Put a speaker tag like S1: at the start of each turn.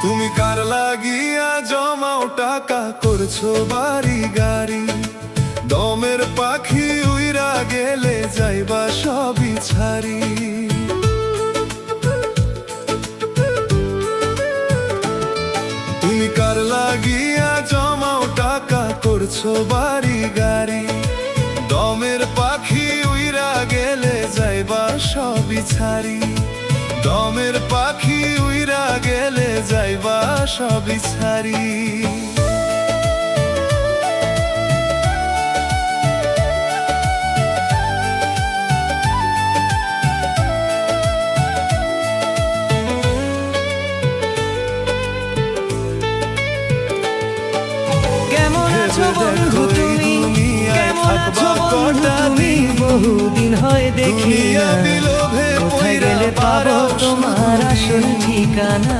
S1: তুমি কার লাগিয়া জমাও টাকা করছো বাড়ি গাড়ি, দমের পাখি উইরা গেলে যাইবা সবই ছাড়ি। তুমি কার লাগিয়া জমাও টাকা করছো বাড়ি গাড়ি, দমের পাখি উইরা গেলে যাইবা সবই ছাড়ি। দমের পাখি উইরা গেলে যাইবা সবই ছাড়ি।
S2: কেমন আছো বন্ধু তুমি, কেমন আছো বন্ধু তুমি, বহুদিন হয় দেখি না, কোথায় গেলে পাবো তোমার আসল ঠিকানা।